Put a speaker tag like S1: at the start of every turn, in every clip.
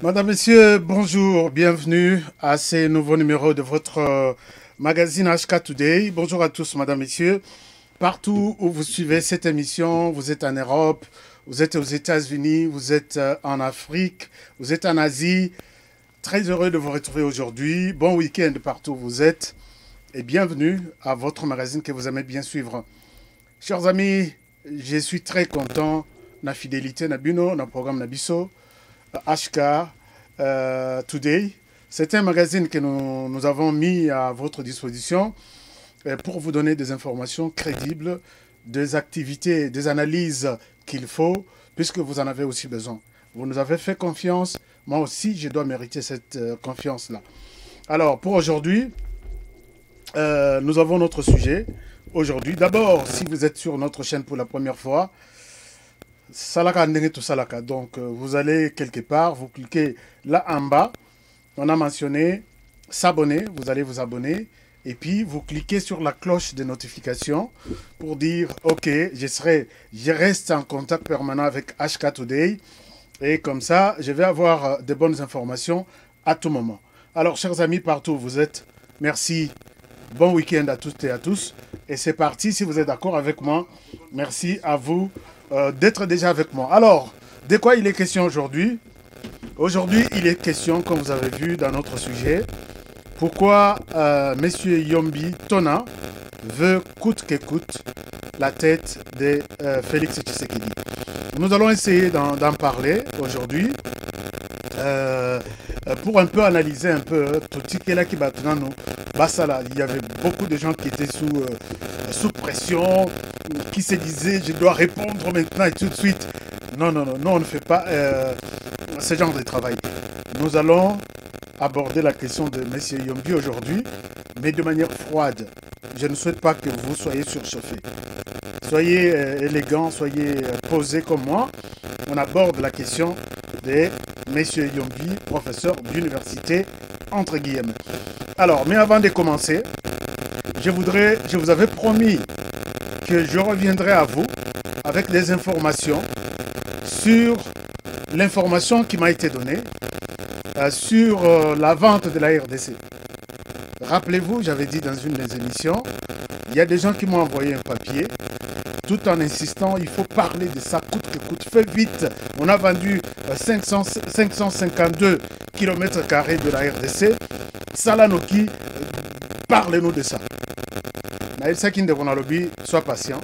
S1: Madame, Messieurs, bonjour, bienvenue à ce nouveau numéro de votre magazine HK Today. Bonjour à tous, Madame, Messieurs. Partout où vous suivez cette émission, vous êtes en Europe, vous êtes aux États-Unis, vous êtes en Afrique, vous êtes en Asie. Très heureux de vous retrouver aujourd'hui. Bon week-end partout où vous êtes et bienvenue à votre magazine que vous aimez bien suivre. Chers amis, je suis très content de la fidélité de notre programme Nabiso. HK Today. C'est un magazine que nous avons mis à votre disposition pour vous donner des informations crédibles, des activités, des analyses qu'il faut, puisque vous en avez aussi besoin. Vous nous avez fait confiance, moi aussi je dois mériter cette confiance-là. Alors pour aujourd'hui, nous avons notre sujet. Aujourd'hui, d'abord, si vous êtes sur notre chaîne pour la première fois, Salaka Ndenge to Salaka. Donc, vous allez quelque part, vous cliquez là en bas. On a mentionné s'abonner. Vous allez vous abonner. Et puis, vous cliquez sur la cloche de notification pour dire OK, je reste en contact permanent avec HK Today. Et comme ça, je vais avoir de bonnes informations à tout moment. Alors, chers amis, partout où vous êtes, merci. Bon week-end à toutes et à tous. Et c'est parti, si vous êtes d'accord avec moi. Merci à vous d'être déjà avec moi. Alors, de quoi il est question aujourd'hui? Aujourd'hui, il est question, comme vous avez vu dans notre sujet, pourquoi Monsieur Yombi Tona veut coûte que coûte la tête de Félix Tshisekedi. Nous allons essayer d'en parler aujourd'hui pour un peu analyser un peu tout ce qui est là qui bat nous. Il y avait beaucoup de gens qui étaient sous pression, qui se disaient je dois répondre maintenant et tout de suite. Non, on ne fait pas ce genre de travail. Nous allons aborder la question de M. Yombi aujourd'hui, mais de manière froide. Je ne souhaite pas que vous soyez surchauffés. Soyez élégants, soyez posés comme moi. On aborde la question de M. Yombi, professeur d'université, entre guillemets. Alors, mais avant de commencer, je vous avais promis que je reviendrai à vous avec des informations sur l'information qui m'a été donnée sur la vente de la RDC. Rappelez-vous, j'avais dit dans une des émissions, il y a des gens qui m'ont envoyé un papier tout en insistant, il faut parler de ça coûte que coûte. Fais vite, on a vendu 552 km² de la RDC. Salanoki, parlez-nous de ça. Sois patient.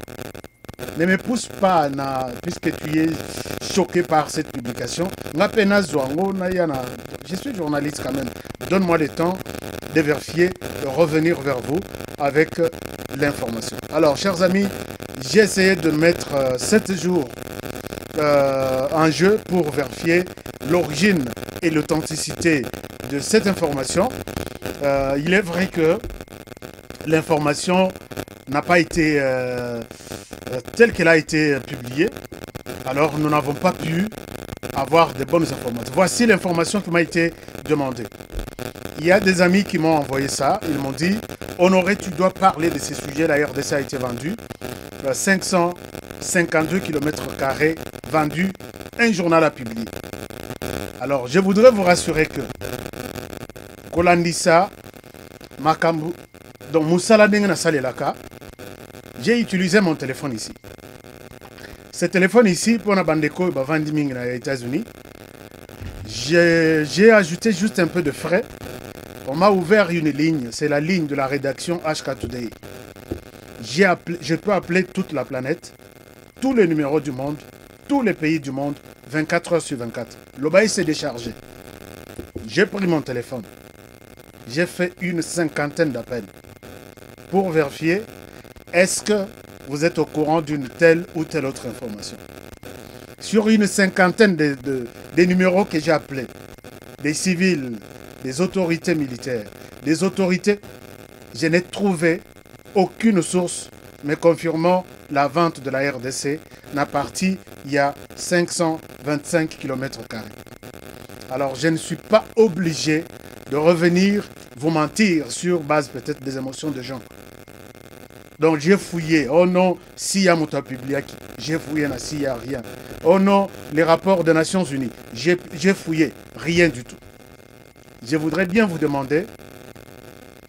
S1: Ne me pousse pas, puisque tu es choqué par cette publication. Je suis journaliste quand même. Donne-moi le temps de vérifier, de revenir vers vous avec l'information. Alors, chers amis, j'ai essayé de mettre 7 jours en jeu pour vérifier l'origine et l'authenticité de cette information. Il est vrai que l'information n'a pas été telle qu'elle a été publiée. Alors, nous n'avons pas pu avoir de bonnes informations. Voici l'information qui m'a été demandée. Il y a des amis qui m'ont envoyé ça. Ils m'ont dit, Honoré, tu dois parler de ces sujets. La RDC a été vendue. 552 km² vendus. Un journal a publié. Alors, je voudrais vous rassurer que Kolandisa, Makambu, donc Moussala Dengena Salelaka, j'ai utilisé mon téléphone ici. Ce téléphone ici, pour la bandeko, il vendu aux États-Unis. J'ai ajouté juste un peu de frais. On m'a ouvert une ligne, c'est la ligne de la rédaction HK Today. Je peux appeler toute la planète, tous les numéros du monde, tous les pays du monde, 24 heures sur 24. Le bail s'est déchargé. J'ai pris mon téléphone. J'ai fait une 50aine d'appels pour vérifier est-ce que vous êtes au courant d'une telle ou telle autre information. Sur une 50aine des numéros que j'ai appelés, des civils, des autorités militaires, des autorités, je n'ai trouvé aucune source me confirmant la vente de la RDC n'a parti il y a 525 km². Alors je ne suis pas obligé de revenir vous mentir sur base peut-être des émotions des gens. Donc j'ai fouillé. Oh non, s'il y a Mouta j'ai fouillé s'il n'y a rien. Oh non, les rapports des Nations Unies, j'ai fouillé. Rien du tout. Je voudrais bien vous demander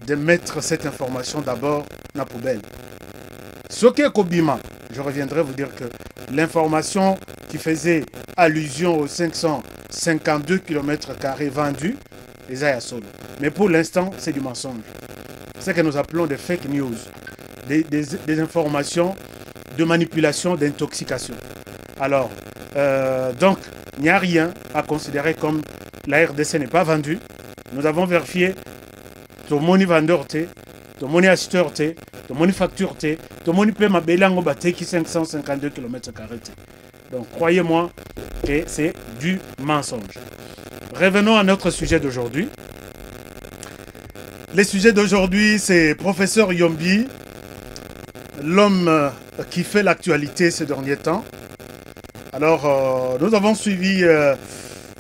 S1: de mettre cette information d'abord dans la poubelle. Ce qui est Kobima, je reviendrai vous dire que l'information qui faisait allusion aux 552 km² vendus, les a solo. Mais pour l'instant, c'est du mensonge. C'est ce que nous appelons des fake news, des informations de manipulation, d'intoxication. Alors, donc, il n'y a rien à considérer comme la RDC n'est pas vendue. Nous avons vérifié ton money vendeur, ton money acheteur, ton money facture, ton money paiement belango bate qui 552 km². Donc, croyez-moi que c'est du mensonge. Revenons à notre sujet d'aujourd'hui. Le sujet d'aujourd'hui, c'est professeur Yombi, l'homme qui fait l'actualité ces derniers temps. Alors, nous avons suivi,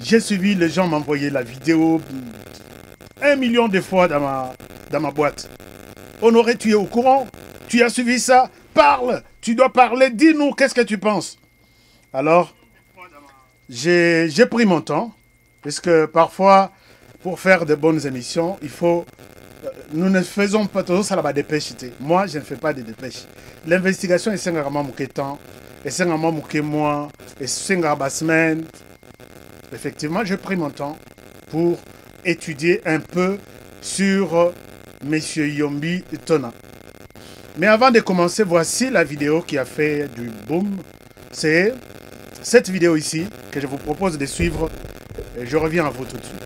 S1: j'ai suivi, les gens m'envoyaient la vidéo 1 million de fois dans ma boîte. Honoré, tu es au courant? Tu as suivi ça? Parle! Tu dois parler, dis-nous, qu'est-ce que tu penses? Alors, j'ai pris mon temps, puisque parfois, pour faire de bonnes émissions, il faut... Nous ne faisons pas toujours ça la dépêche. Moi, je ne fais pas de dépêche. L'investigation est vraiment mon temps, et c'est vraiment mon mois, et c'est ma semaine. Effectivement, j'ai pris mon temps pour étudier un peu sur M. Yombi Tona. Mais avant de commencer, voici la vidéo qui a fait du boom. C'est cette vidéo ici que je vous propose de suivre. Et je reviens à vous tout de suite.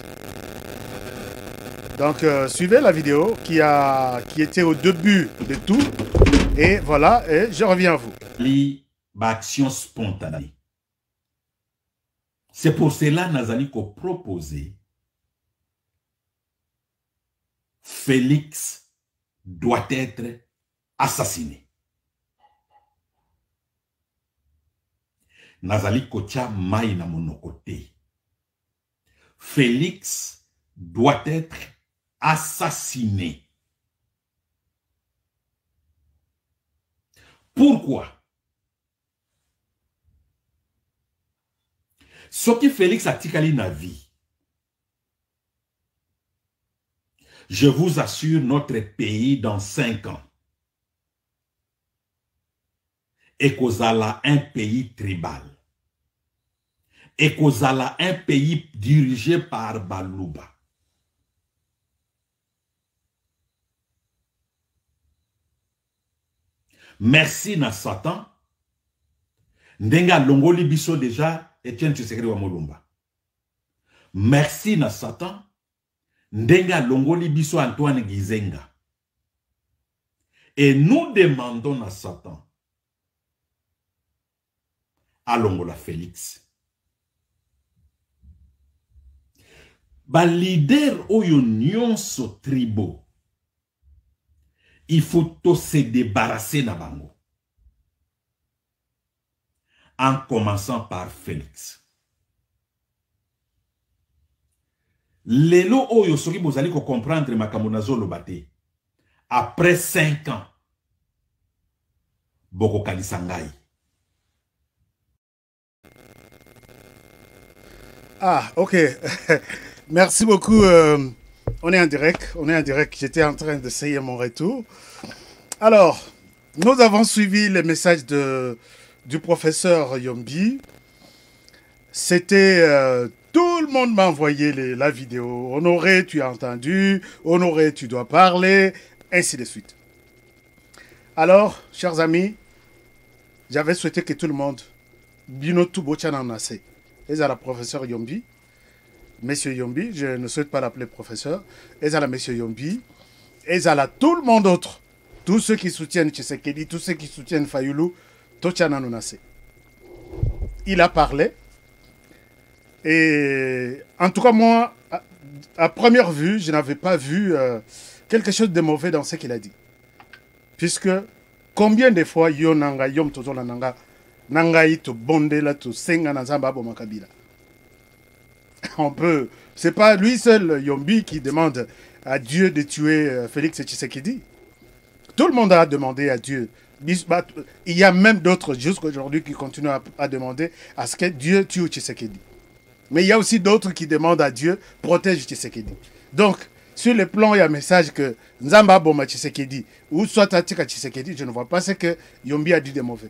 S1: Donc, suivez la vidéo qui était au début de tout. Et voilà, et je reviens à vous.
S2: L'action spontanée. C'est pour cela que Nazali a proposé Félix doit être assassiné. Nazali kocha mai na monokote. Félix doit être assassiné. Pourquoi? Ce que Félix a tikali na vie, je vous assure, notre pays dans 5 ans est qu'Ozala un pays tribal. Et qu'Ozala un pays dirigé par Baluba. Merci na Satan. Ndenga longoli biso déjà Etienne Tshisekedi wa Molumba. Merci na Satan. Ndenga longoli biso Antoine Gizenga. Et nous demandons à Satan à Longola Félix. Ba leader oyo nyonso tribo. Il faut tout se débarrasser na bango. En commençant par Félix. Lelo oyo soki bozali ko comprendre makambo nazolo bate. Après 5 ans, boko kalisangai.
S1: Ah, ok. Merci beaucoup. On est en direct. J'étais en train d'essayer mon retour. Alors, nous avons suivi les messages du professeur Yombi. C'était... tout le monde m'a envoyé la vidéo. Honoré, tu as entendu. Honoré, tu dois parler. Ainsi de suite. Alors, chers amis, j'avais souhaité que tout le monde... Bino Tubochana Nase. Et à la professeur Yombi. Monsieur Yombi, je ne souhaite pas l'appeler professeur. Et à la monsieur Yombi. Et à la tout le monde autre. Tous ceux qui soutiennent Tshisekedi, tous ceux qui soutiennent Fayulu, Tochana Nunase. Il a parlé. Et en tout cas, moi, à première vue, je n'avais pas vu quelque chose de mauvais dans ce qu'il a dit. Puisque, combien de fois, yo nanga, yom tozola nanga, nanga ito bonde la to senga na zamba bo makabila. On peut, c'est pas lui seul, Yombi, qui demande à Dieu de tuer Félix Tshisekedi. Tout le monde a demandé à Dieu. Il y a même d'autres jusqu'aujourd'hui qui continuent à demander à ce que Dieu tue Tshisekedi. Mais il y a aussi d'autres qui demandent à Dieu, protège Tshisekedi. Donc, sur le plan, il y a un message que Nzamba Boma Tshisekedi, ou soit Tatika Tshisekedi, je ne vois pas ce que Yombi a dit de mauvais.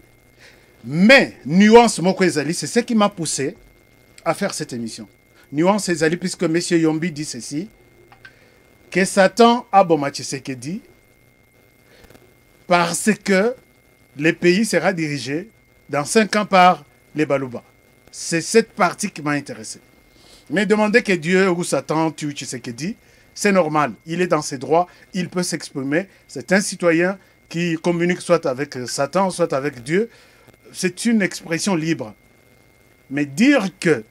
S1: Mais, nuance Moko Ezali, c'est ce qui m'a poussé à faire cette émission. Nuance Ezali, puisque M. Yombi dit ceci, que Satan a Boma Tshisekedi, parce que le pays sera dirigé dans 5 ans par les Balouba. C'est cette partie qui m'a intéressé. Mais demander que Dieu ou Satan tue Tshisekedi, c'est normal. Il est dans ses droits, il peut s'exprimer. C'est un citoyen qui communique soit avec Satan, soit avec Dieu. C'est une expression libre. Mais dire que,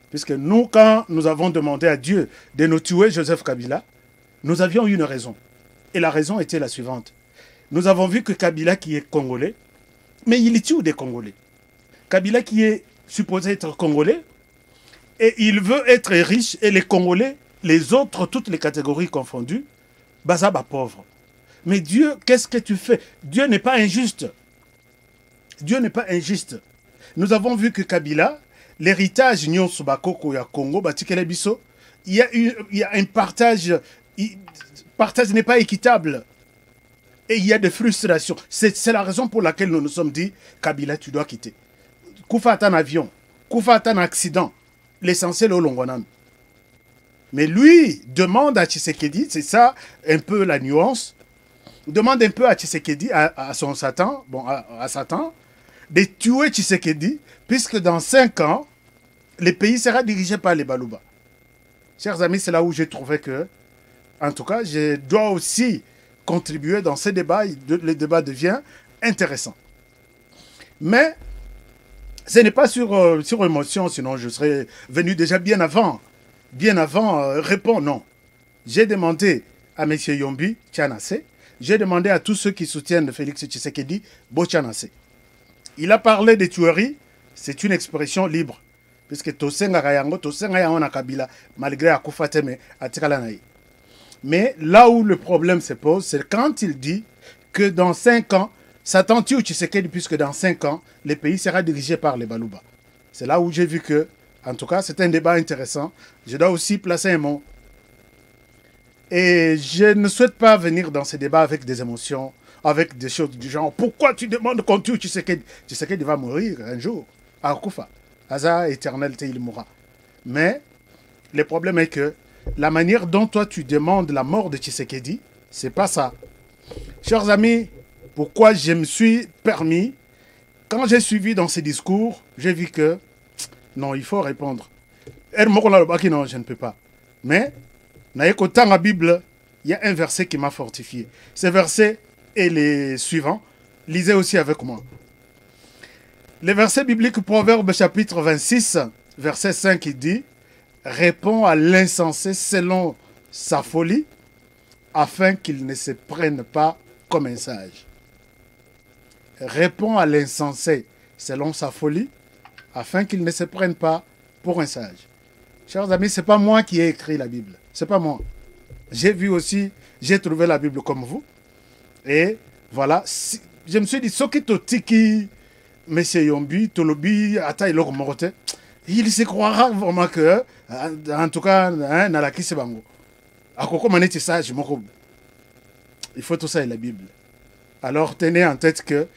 S1: puisque nous, quand nous avons demandé à Dieu de nous tuer Joseph Kabila, nous avions une raison. Et la raison était la suivante. Nous avons vu que Kabila, qui est congolais, mais il tue des Congolais. Kabila, qui est supposé être congolais, et il veut être riche, et les Congolais, les autres, toutes les catégories confondues, bazaba pauvre. Mais Dieu, qu'est-ce que tu fais? Dieu n'est pas injuste. Dieu n'est pas injuste. Nous avons vu que Kabila, l'héritage Nyon Subakoko ya Congo, il y a un partage, partage n'est pas équitable. Et il y a des frustrations. C'est la raison pour laquelle nous nous sommes dit, Kabila, tu dois quitter. Koufa un avion, Koufa un accident. L'essentiel au Longonan. Mais lui demande à Tshisekedi, c'est ça un peu la nuance, demande un peu à Tshisekedi, à son Satan, bon, à Satan, de tuer Tshisekedi, puisque dans 5 ans, le pays sera dirigé par les Balouba. Chers amis, c'est là où j'ai trouvé que, en tout cas, je dois aussi contribuer dans ces débats. Le débat devient intéressant. Mais ce n'est pas sur émotion, sinon je serais venu déjà bien avant. Bien avant, répondre non. J'ai demandé à M. Yombi, Tchanase. J'ai demandé à tous ceux qui soutiennent Félix Tshisekedi, Bochanase. Il a parlé de tueries, c'est une expression libre. Puisque Tosenga Kayango, Tosenga Yango na Kabila, malgré Akoufateme, Atikalanaï. Mais là où le problème se pose, c'est quand il dit que dans 5 ans, Satan tue Tshisekedi, puisque dans 5 ans, le pays sera dirigé par les Balouba. C'est là où j'ai vu que, en tout cas, c'est un débat intéressant. Je dois aussi placer un mot. Et je ne souhaite pas venir dans ce débat avec des émotions, avec des choses du genre, pourquoi tu demandes qu'on tue Tshisekedi? Tshisekedi va mourir un jour, à Koufa. Hasard éternel, il mourra. Mais le problème est que la manière dont toi tu demandes la mort de Tshisekedi, c'est pas ça. Chers amis, pourquoi je me suis permis, quand j'ai suivi dans ces discours, j'ai vu que non, il faut répondre. Non, je ne peux pas. Mais, dans la Bible, il y a un verset qui m'a fortifié. Ce verset et les suivants, lisez aussi avec moi. Le verset biblique, Proverbe chapitre 26, verset 5, il dit « Réponds à l'insensé selon sa folie, afin qu'il ne se prenne pas comme un sage. » Réponds à l'insensé selon sa folie, afin qu'il ne se prenne pas pour un sage. Chers amis, ce n'est pas moi qui ai écrit la Bible. Ce n'est pas moi. J'ai vu aussi, j'ai trouvé la Bible comme vous. Et voilà, je me suis dit, Soki Totiki, M. Yombi, Tolobi, Ata Iloko Morote, il se croira vraiment que, en tout cas, Nalaki Sebango. Akoko Maneti sage, il faut tout ça et la Bible. Alors tenez en tête que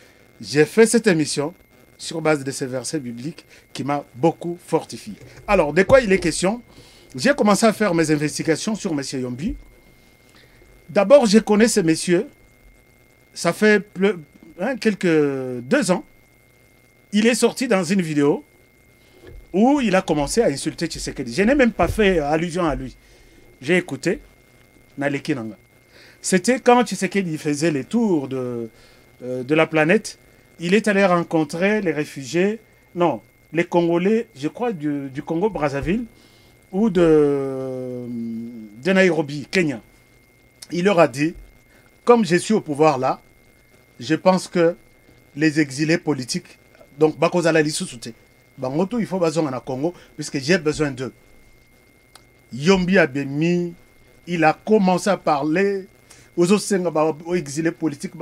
S1: j'ai fait cette émission sur base de ces versets bibliques qui m'a beaucoup fortifié. Alors, de quoi il est question? J'ai commencé à faire mes investigations sur M. Yombi. D'abord, je connais ce monsieur. Ça fait quelques 2 ans. Il est sorti dans une vidéo où il a commencé à insulter Tshisekedi. Je n'ai même pas fait allusion à lui. J'ai écouté. C'était quand Tshisekedi faisait les tours de la planète. Il est allé rencontrer les réfugiés, non, les Congolais, je crois, du Congo-Brazzaville ou de Nairobi, Kenya. Il leur a dit, comme je suis au pouvoir là, je pense que les exilés politiques, donc Bakozala Lissousouté, Bangoto, il faut besoin en Congo, puisque j'ai besoin d'eux. Yombi Abemi, il a commencé à parler aux exilés politiques,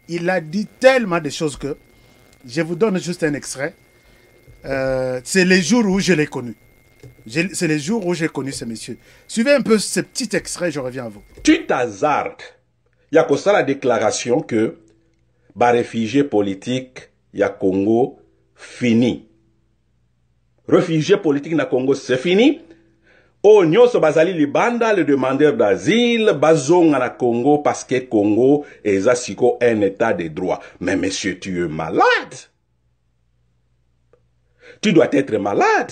S1: il a dit tellement de choses que je vous donne juste un extrait. C'est les jours où je l'ai connu. C'est les jours où j'ai connu ce monsieur. Suivez un peu ce petit extrait, je reviens à vous.
S3: Tu t'hazardes. Il y a ça la déclaration que les réfugiés politiques, il y a Congo, fini. Réfugiés politiques na Congo, c'est fini. Oh, nyonso bazali libanda, le demandeur d'asile, bazonga na Congo parce que Congo est un état de droit. Mais monsieur, tu es malade. Tu dois être malade.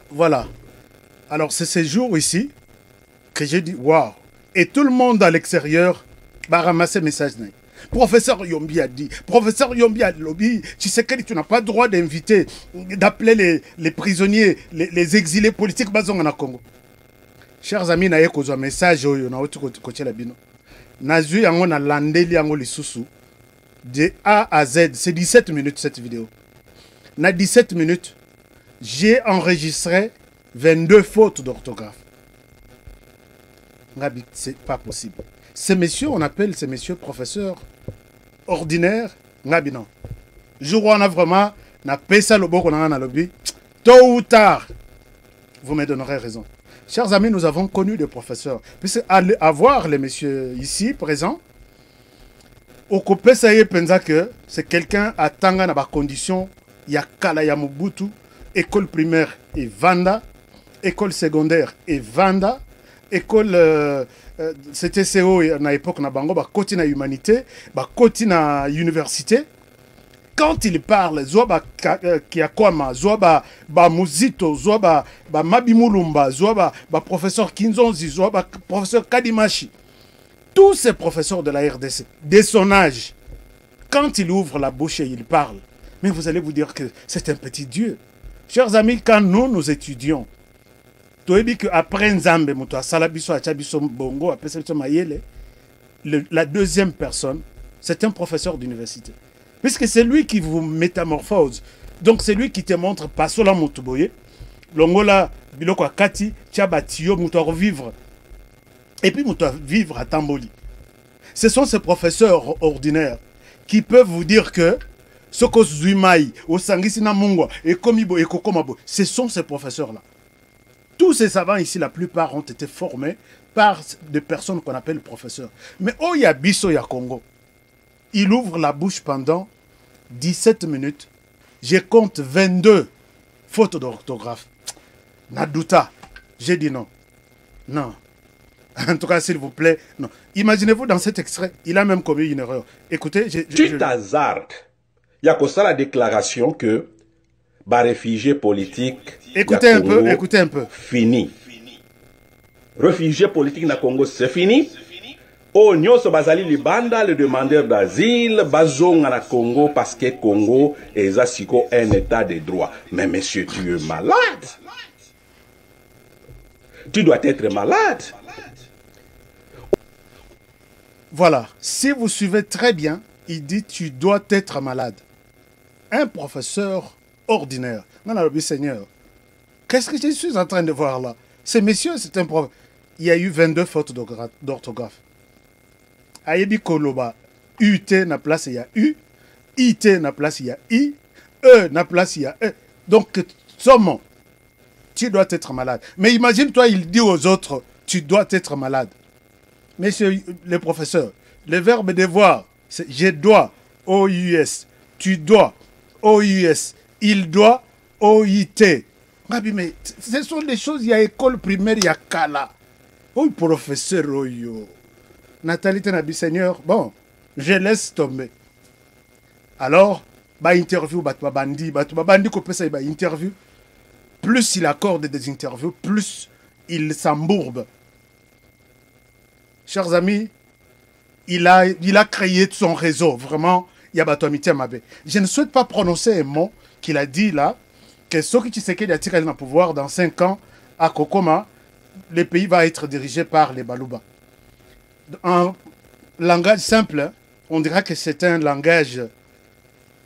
S1: Voilà. Alors, c'est ces jours ici que j'ai dit, waouh. Et tout le monde à l'extérieur va ramasser le message. Professeur Yombi a dit, professeur Yombi a lobby, tu sais que tu n'as pas le droit d'inviter, d'appeler les prisonniers, les exilés politiques bazonga na Congo. Chers amis, na yeko zo message oyo na otu koche la bino. Na zui yango na landeli yango lisusu de A à Z. C'est 17 minutes cette vidéo. Na 17 minutes, j'ai enregistré 22 fautes d'orthographe. C'est pas possible. Ces messieurs, on appelle ces messieurs professeurs ordinaires. Non. Je crois qu'on a vraiment ça le beau qu'on a dans le lobby. Tôt ou tard, vous me donnerez raison. Chers amis, nous avons connu des professeurs. Puisque à voir les messieurs ici présents, au copé ça y est, pensa que c'est quelqu'un à Tanga dans condition. Il y a Kala Yamubutu, école primaire et Vanda, école secondaire et Vanda, école c'était CO à l'époque na bango ba koti na humanité, ba koti na université. Quand il parle, zoa ba kiakwama, zoa ba muzito, zoa ba mabimulumba, zoa ba professeur Kinzonzi, zoa ba professeur Kadimachi. Tous ces professeurs de la RDC, dès son âge, quand il ouvre la bouche et il parle, mais vous allez vous dire que c'est un petit Dieu. Chers amis, quand nous étudions, après Nzambe, Bongo, la deuxième personne, c'est un professeur d'université. Puisque c'est lui qui vous métamorphose. Donc c'est lui qui te montre Pasola Motuboye, Longola, Biloko Kati, Tchabatio, Moutor vivre. Et puis Moutor vivre à Tamboli. Ce sont ces professeurs ordinaires qui peuvent vous dire que Soko Zuimai, Osangisina Mungwa, et Komibo, et Kokomabo, ce sont ces professeurs-là. Tous ces savants ici, la plupart ont été formés par des personnes qu'on appelle professeurs. Mais Oya Biso ya Congo, il ouvre la bouche pendant 17 minutes. Je compte 22 fautes d'orthographe. Nadouta, j'ai dit non. Non. En tout cas, s'il vous plaît, non. Imaginez-vous dans cet extrait, il a même commis une erreur. Écoutez,
S3: tu t'hazardes. Il y a ça la déclaration que les réfugiés politiques.
S1: Écoutez un peu, écoutez un peu.
S3: Fini. Réfugiés politiques na Congo, c'est fini. Oh, nyonso bazali libanda, le demandeur d'asile, bazonga na Congo parce que Congo est un état de droit. Mais monsieur, tu es malade. Tu dois être malade.
S1: Voilà. Si vous suivez très bien, il dit tu dois être malade. Un professeur ordinaire. Non, non, Seigneur. Qu'est-ce que je suis en train de voir là? Ces messieurs, c'est un prof. Il y a eu 22 fautes d'orthographe. Ayebi Koloba, UT na place, il y a U. IT na place, il y a I. E na place, il y a E. Donc, somme, tu dois être malade. Mais imagine-toi, il dit aux autres, tu dois être malade. Messieurs les professeurs, le verbe devoir, c'est je dois, O-U-S. Tu dois, O-U-S. Il doit, O-I-T. Mais ce sont des choses, il y a école primaire, il y a Kala. Oh, professeur, oh yo. Nathalie Tenabi Seigneur, bon, je laisse tomber. Alors, bah interview, bah bandi qu'on peut ça, bah interview. Plus il accorde des interviews, plus il s'embourbe. Chers amis, il a créé son réseau, vraiment, Yabatomité Mabe. Je ne souhaite pas prononcer un mot qu'il a dit là, que Soki Tshisekedi a tiré le pouvoir dans 5 ans à Kokoma, le pays va être dirigé par les Baluba. En langage simple, on dira que c'est un langage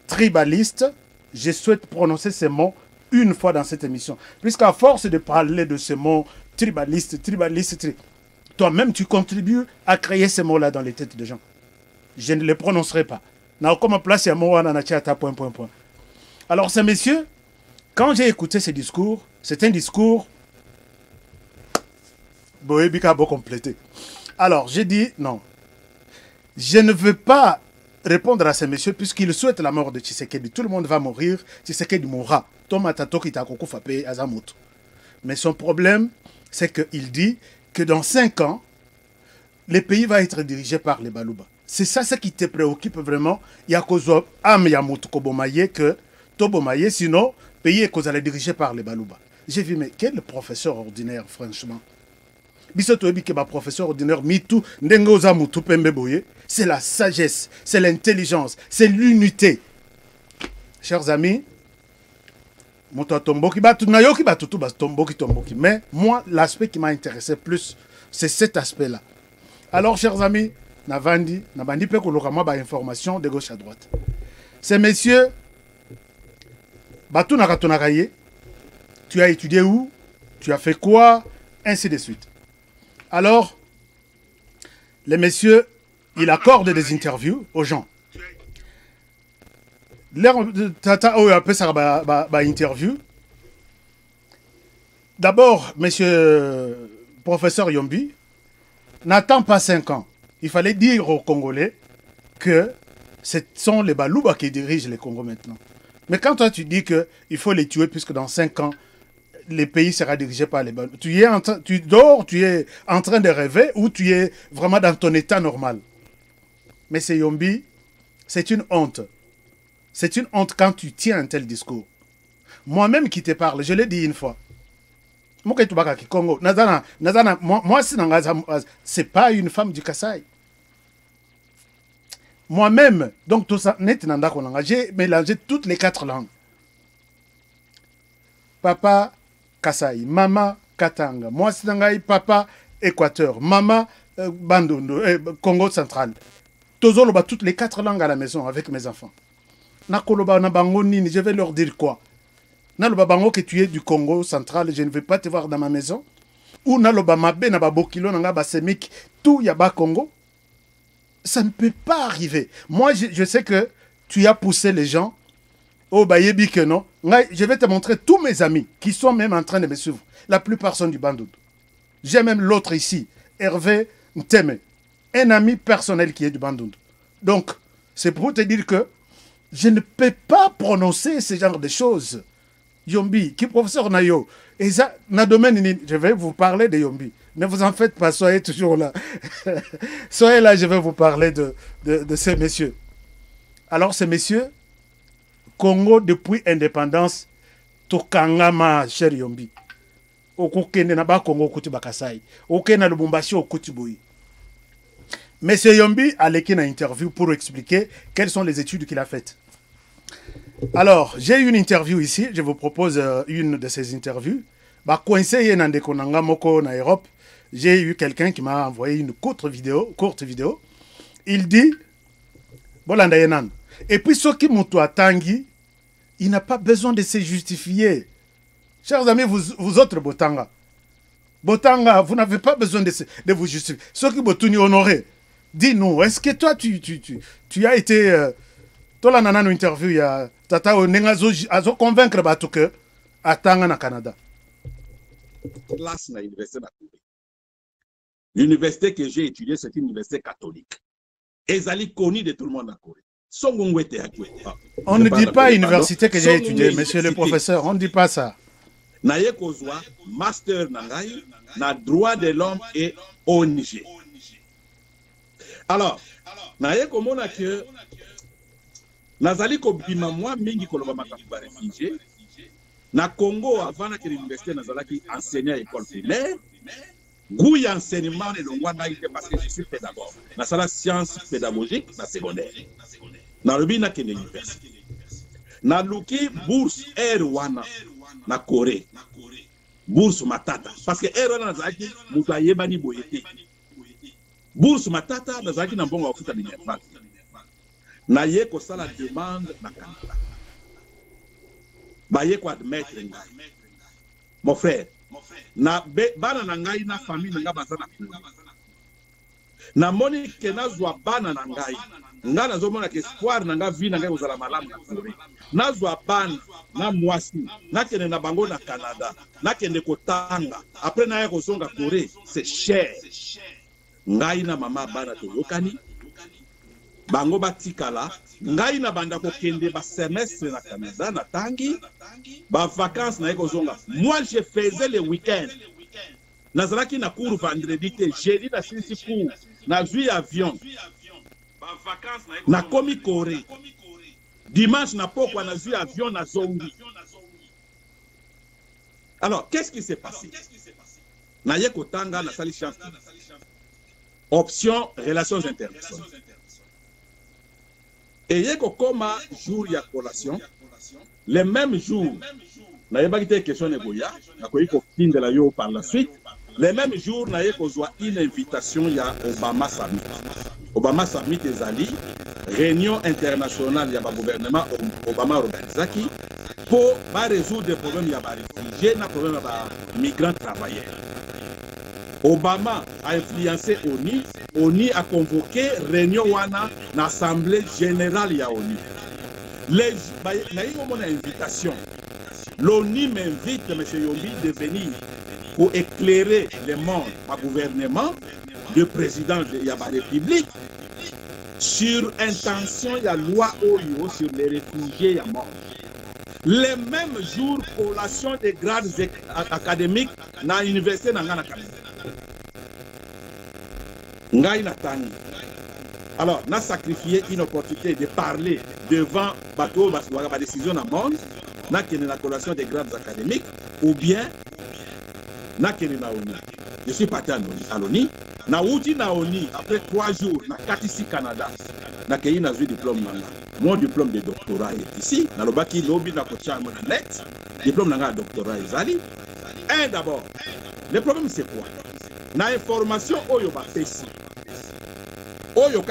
S1: tribaliste. Je souhaite prononcer ces mots une fois dans cette émission. Puisqu'à force de parler de ces mots tribaliste, toi-même tu contribues à créer ces mots-là dans les têtes des gens. Je ne les prononcerai pas. Na comme place ya moana na chata point. Alors ces messieurs, quand j'ai écouté ce discours, c'est un discours Boébika beau complété. Alors j'ai dit non. Je ne veux pas répondre à ces messieurs puisqu'ils souhaitent la mort de Tshisekedi. Tout le monde va mourir, Tshisekedi mourra. Tomatato Kitako Fape Azamoto. Mais son problème, c'est qu'il dit que dans 5 ans, le pays va être dirigé par les Balouba. C'est ça ce qui te préoccupe vraiment. Il y a cause am Yamoto Kobomaye que Tobomaye, sinon, le pays est cause dirigé par les Balouba. J'ai vu, mais quel professeur ordinaire, franchement. Bisoto Ebi Keba, professeur ordinaire, Mitu, Ndengoza Mutu Pembeboye, c'est la sagesse, c'est l'intelligence, c'est l'unité. Chers amis, mais moi, l'aspect qui m'a intéressé plus, c'est cet aspect-là. Alors, chers amis, Navandi peut que information de gauche à droite. Ces messieurs, tu as étudié où? Tu as fait quoi? Ainsi de suite. Alors, les messieurs, ils accordent des interviews aux gens. Interview. D'abord, monsieur professeur Yombi, n'attend pas 5 ans. Il fallait dire aux Congolais que ce sont les Balouba qui dirigent les Congo maintenant. Mais quand toi tu dis qu'il faut les tuer puisque dans 5 ans, le pays sera dirigé par les Balouba, tu dors, tu es en train de rêver ou tu es vraiment dans ton état normal. Mais c'est Yombi, c'est une honte. C'est une honte quand tu tiens un tel discours. Moi-même qui te parle, je l'ai dit une fois. Moi, c'est pas une femme du Kasaï. Moi-même, donc tout ça, j'ai mélangé toutes les 4 langues. Papa Kasaï, maman Katanga, moi c'est papa Équateur, maman Bandundu, Congo central. Tozoloba toutes les 4 langues à la maison avec mes enfants. Nakoloba na bango nini, je vais leur dire quoi? Naloba bango que tu es du Congo central, je ne vais pas te voir dans ma maison. Ou naloba mabe na babokilo nanga basemik, tout yaba Congo. Ça ne peut pas arriver. Moi, je sais que tu as poussé les gens. Oh, bah, yebi que non. Je vais te montrer tous mes amis qui sont même en train de me suivre. La plupart sont du Bandundu. J'ai même l'autre ici, Hervé Nteme. Un ami personnel qui est du Bandundu. Donc, c'est pour te dire que je ne peux pas prononcer ce genre de choses. Yombi, qui professeur Nayo. Et ça, je vais vous parler de Yombi. Ne vous en faites pas, soyez toujours là. Soyez là, je vais vous parler de ces messieurs. Alors, ces messieurs, Congo, depuis indépendance, Tokangama, cher Yombi. Okokende na ba Congo kuti bakasai. Okende na Lubumbashi okuti boyi. Monsieur Yombi a léqué une interview pour expliquer quelles sont les études qu'il a faites. Alors, j'ai une interview ici. Je vous propose une de ces interviews. Bah, coincé nande konanga moko na Europe. J'ai eu quelqu'un qui m'a envoyé une courte vidéo. Il dit, Bolanda yenan. Et puis, ce qui m'ont tangi, il n'a pas besoin de se justifier. Chers amis, vous autres Botanga, vous n'avez pas besoin de vous justifier. Ceux qui m'ont honoré, dis-nous, est-ce que toi, tu as été... toi, là, dans une interview, il y a Tata Onengazo, azo convaincre Batou que Atanga na Canada.
S3: Classe na l'université de l'université que j'ai étudiée, c'est une université catholique. Ezali connu de tout le monde en Corée.
S1: On ne dit pas université que j'ai étudiée, monsieur le professeur, on ne dit pas ça.
S3: Naye kozwa master nangai na droit de l'homme et ONG. Alors, naye komona que nazali kobima moi mingi koloba makambo ba réfugié na Congo avant que l'université nazalaki enseigner à l'école primaire. Goût enseignement de l'ongwana était parce que je suis pédagogue. Na sala science pédagogique na secondaire. Na lobi na kene université. Na luki bourse Rwana na Corée. Bourse matata parce que Rwana nazaki mutu ayebani boyete. Bourse matata nazaki na mbongo wafuta minerval. Na ye ko sala demande na Canada. Ba ye ko admettre ngai. Mon frère, na bana na ngai na famille nga bazana. namoni ke nazwa bana na ngai nga nazomona ke espoir na nga vie na ngai kozala malamu na Corée nazwa bana na mwasi nakende na bango na Canada nakende kotanga après naye kozonga Corée c'est cher ngai na mama bana toyokani bango batikala ngai na banda kokende ba semestre na Canada na tangi ba vacances na kozonga. Moi je faisais les week-ends nazalaki na cours vendredi te jeudi na sisi cours na zui avion na komi Corée dimanche na pokwa na zui avion na zongi. Alors qu'est-ce qui s'est passé? Na ye kotanga na sali chance option relations internationales et ye kokoma jour ya collation le même jour na ye bakite question ne boya na koyi ko kindela yo par la suite le même jour na ye kozwa une invitation ya Obama Summit. Obama Summit ezali réunion internationale ya ba gouvernement Obama organisaki pour ba résoudre des problèmes ya ba réfugiés na problème ya ba migrants travailleurs. Obama a influencé ONU. ONU a convoqué réunion wana na assemblée générale ya ONU. Les mon invitation. L'ONU m'invite, M. Yombi, de venir pour éclairer le monde, ma gouvernement, le président de la République, sur intention de la loi OIO sur les réfugiés ya mort. Les mêmes jours, collation des grades académiques dans l'université de Canada. Ngai Natani. Alors, on a sacrifié une opportunité de parler devant bateau, ma décision dans le monde, na la collation des grades académiques, ou bien na na ONU. Je suis parti à l'ONU. Na outi na ONU, après 3 jours, na Katisi Canada, na keyi na zui diplôme nanga. Mon diplôme de doctorat est ici. Na lobaki lobi na kocha mon net. Diplôme nanga doctorat ezali. Et d'abord, le problème c'est quoi? Na information oyo ba pesi. Oyo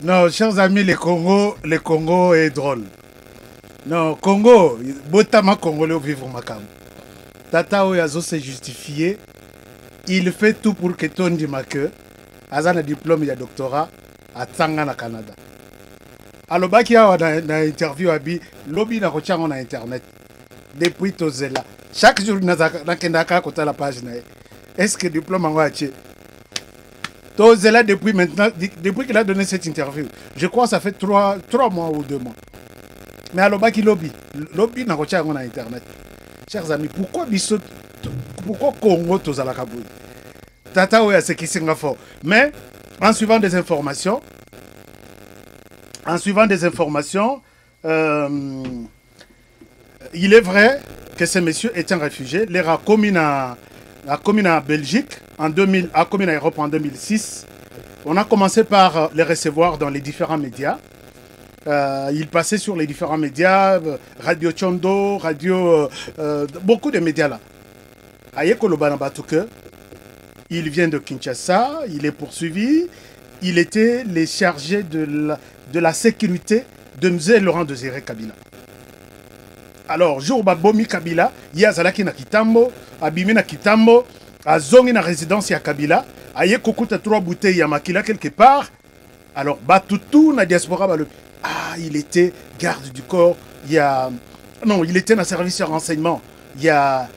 S1: Non, chers amis, le Congo est drôle. Non, Congo, botama congolais vivre makam. Tata Oyazo s'est justifié. Il fait tout pour que ton dimake, azana diplôme et doctorat, à Tsangana, Canada. Alors, baki a na interview abi, lobby na kochang na internet. Depuis Tozela. Chaque jour, na kendaka kota la page na. Est-ce que diplôme en va Tozela depuis maintenant, depuis qu'il a donné cette interview, je crois que ça fait 3 mois ou 2 mois. Mais alors, baki lobby na kochang na internet. Chers amis, pourquoi Congo Tozala Kabou? Tata Oya c'est qui Singapour. Mais en suivant des informations, il est vrai que ce monsieur est un réfugié. Il a commis en Belgique en 2000, a commis en Europe en 2006. On a commencé par les recevoir dans les différents médias. Il passait sur les différents médias, Radio Chondo, beaucoup de médias là. Ayeko Banabatouke, il vient de Kinshasa, il est poursuivi. Il était le chargé de la sécurité de M. Laurent Désiré Kabila. Alors, jour Babomi Kabila, Yazalaki na Kitambo, Abimi na Kitambo, Azongi na résidence ya Kabila, Ayeko Kuta 3 bouteilles ya Makila quelque part. Alors, Batutu na diaspora le. Ah, il était garde du corps. Non, il était dans le service de renseignement. Il y a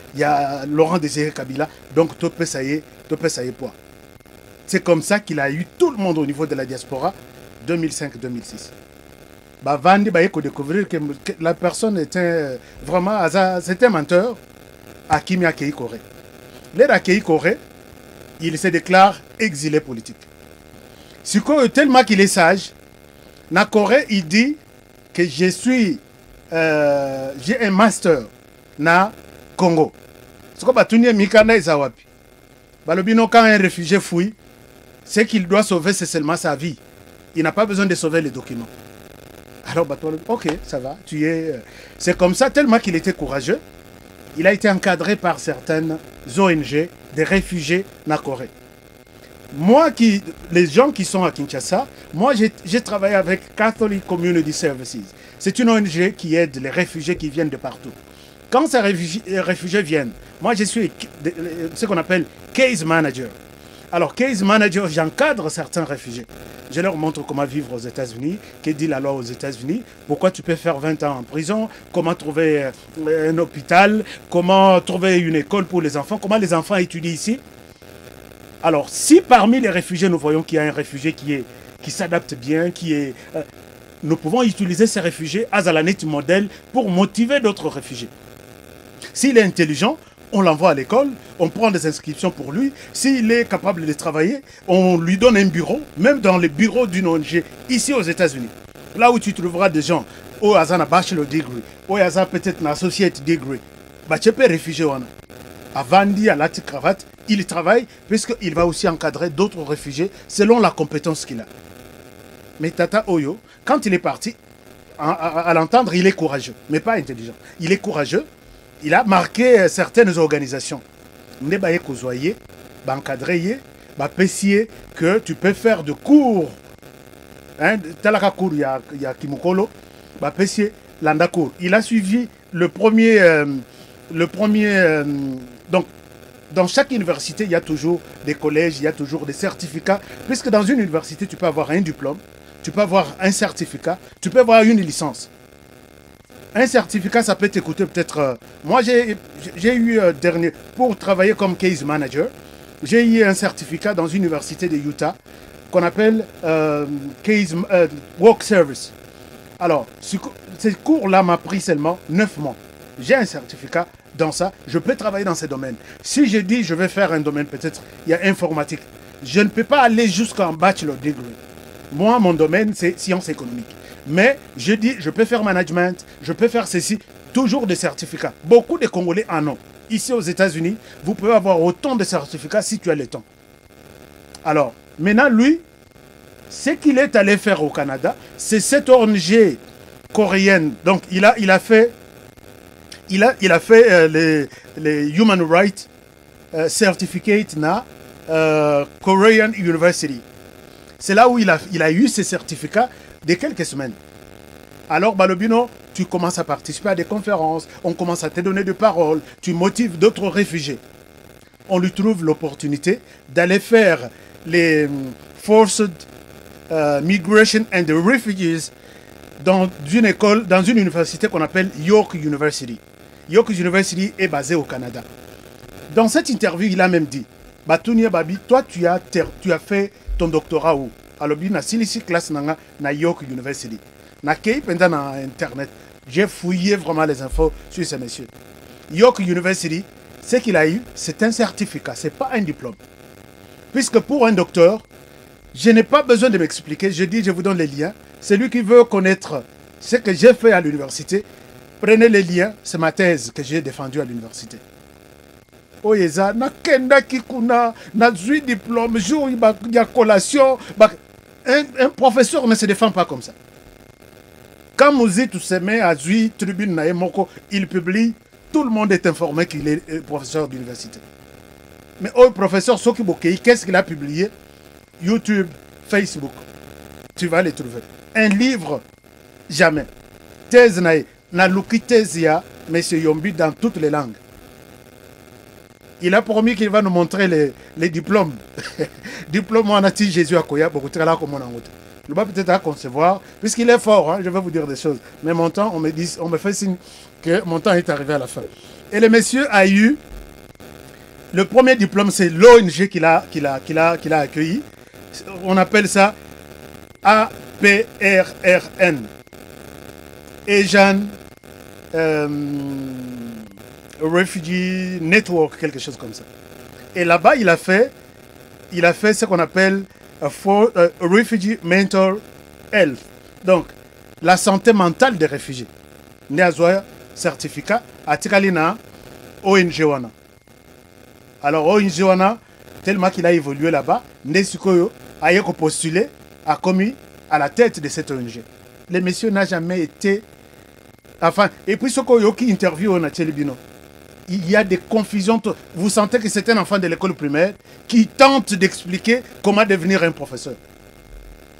S1: Laurent Désiré Kabila. Donc, topé ça y est, point. C'est comme ça qu'il a eu tout le monde au niveau de la diaspora 2005-2006. Vandi il faut découvrir que la personne était vraiment c'était un menteur à Kimi Akei Koré. L'aide Akei Koré, il se déclare exilé politique. Tellement qu'il est sage, na Corée, il dit que j'ai un master na Congo. Ce que Batunia Mikana et Zawapi. Balobino, quand un réfugié fouille, ce qu'il doit sauver, c'est seulement sa vie. Il n'a pas besoin de sauver les documents. Alors, ok, ça va, tu es... C'est comme ça, tellement qu'il était courageux, il a été encadré par certaines ONG, des réfugiés na Corée. Moi, les gens qui sont à Kinshasa, moi j'ai travaillé avec Catholic Community Services. C'est une ONG qui aide les réfugiés qui viennent de partout. Quand ces réfugiés viennent, moi je suis ce qu'on appelle case manager. Alors, case manager, j'encadre certains réfugiés. Je leur montre comment vivre aux États-Unis, que dit la loi aux États-Unis, pourquoi tu peux faire 20 ans en prison, comment trouver un hôpital, comment trouver une école pour les enfants, comment les enfants étudient ici. Alors, si parmi les réfugiés, nous voyons qu'il y a un réfugié qui s'adapte bien, nous pouvons utiliser ces réfugiés as a net modèle pour motiver d'autres réfugiés. S'il est intelligent, on l'envoie à l'école, on prend des inscriptions pour lui. S'il est capable de travailler, on lui donne un bureau, même dans les bureaux d'une ONG, ici aux États-Unis. Là où tu trouveras des gens, où ils ont un bachelor degree, où ils ont peut-être un associate degree, bah, tu peux réfugier. Avant d'y à la cravate, il travaille, puisqu'il va aussi encadrer d'autres réfugiés selon la compétence qu'il a. Mais Tata Oyo, quand il est parti, à l'entendre, il est courageux, mais pas intelligent. Il est courageux. Il a marqué certaines organisations. Ne ba ekozwaye, ba encadrer, ba pessier que tu peux faire de cours. Hein, talaka cours ya Kimukolo, ba pessier landa cours. Il a suivi le premier donc dans chaque université, il y a toujours des collèges, il y a toujours des certificats puisque dans une université, tu peux avoir un diplôme, tu peux avoir un certificat, tu peux avoir une licence. Un certificat, ça peut t'écouter peut-être... moi, j'ai eu dernier... Pour travailler comme case manager, j'ai eu un certificat dans une université de Utah qu'on appelle case work service. Alors, ce cours-là m'a pris seulement 9 mois. J'ai un certificat dans ça. Je peux travailler dans ce domaine. Si je dis je vais faire un domaine, peut-être, il y a informatique. Je ne peux pas aller jusqu'en bachelor degree. Moi, mon domaine, c'est sciences économiques. Mais je dis, je peux faire management, je peux faire ceci, toujours des certificats. Beaucoup de Congolais en ont. Ici aux États-Unis, vous pouvez avoir autant de certificats si tu as le temps. Alors, maintenant, lui, ce qu'il est allé faire au Canada, c'est cette ONG coréenne. Donc, il a fait les Human Rights Certificate na Korean University. C'est là où il a eu ses certificats de quelques semaines. Alors, Balobino, tu commences à participer à des conférences, on commence à te donner de paroles, tu motives d'autres réfugiés. On lui trouve l'opportunité d'aller faire les Forced Migration and the Refugees dans une école, dans une université qu'on appelle York University. York University est basée au Canada. Dans cette interview, il a même dit, Batounia Babi, toi tu as fait ton doctorat où? Alors, na silisi classe na York University. Na kei pendant na internet, j'ai fouillé vraiment les infos sur ces messieurs. York University, ce qu'il a eu, c'est un certificat, c'est pas un diplôme. Puisque pour un docteur, je n'ai pas besoin de m'expliquer. Je dis, je vous donne les liens. Celui qui veut connaître ce que j'ai fait à l'université, prenez les liens. C'est ma thèse que j'ai défendue à l'université. Oyeza, na kenda kikuna, na zui diplôme, jour il y a collation. Un professeur ne se défend pas comme ça. Quand Mouzi Toussemé a zui tribune na Moko, il publie, tout le monde est informé qu'il est professeur d'université. Mais au professeur Soki Bokei, qu'est-ce qu'il a publié? YouTube, Facebook. Tu vas les trouver. Un livre, jamais. Thèse na luki thèse ya, M. Yombi dans toutes les langues. Il a promis qu'il va nous montrer les diplômes. Diplôme, on a dit Jésus à Koya, beaucoup de là comme on a honte. Il va peut-être à concevoir, puisqu'il est fort, hein, je vais vous dire des choses. Mais mon temps, on me fait signe que mon temps est arrivé à la fin. Et le monsieur a eu, le premier diplôme, c'est l'ONG qu'il a accueilli. On appelle ça APRRN. Asian Refugee Network, quelque chose comme ça. Et là-bas, il a fait ce qu'on appelle Refugee Mental Health. Donc, la santé mentale des réfugiés. Néazoya, certificat, à Tikalina, ONG Wana. Alors, ONG Wana, tellement qu'il a évolué là-bas, Nesikoyo a postulé, a commis à la tête de cette ONG. Le monsieur n'a jamais été... Enfin, et puis Sokoyo qui interview on a Tchelibino. Il y a des confusions. Vous sentez que c'est un enfant de l'école primaire qui tente d'expliquer comment devenir un professeur.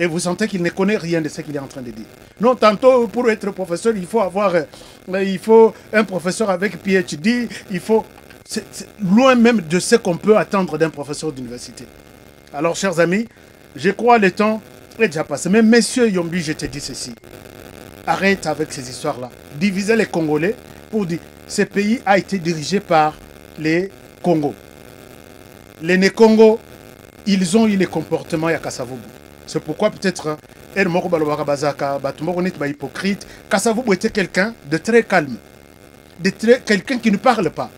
S1: et vous sentez qu'il ne connaît rien de ce qu'il est en train de dire. Non, tantôt, pour être professeur, il faut avoir un professeur avec PhD, il faut... C'est loin même de ce qu'on peut attendre d'un professeur d'université. Alors, chers amis, je crois le temps est déjà passé. Mais monsieur Yombi, je te dis ceci. Arrête avec ces histoires-là. Diviser les Congolais pour dire ce pays a été dirigé par les Congos. Les Né-Congo, ils ont eu les comportements à Kasavubu. C'est pourquoi peut-être hypocrite. Kasavubu était quelqu'un de très calme, quelqu'un qui ne parle pas,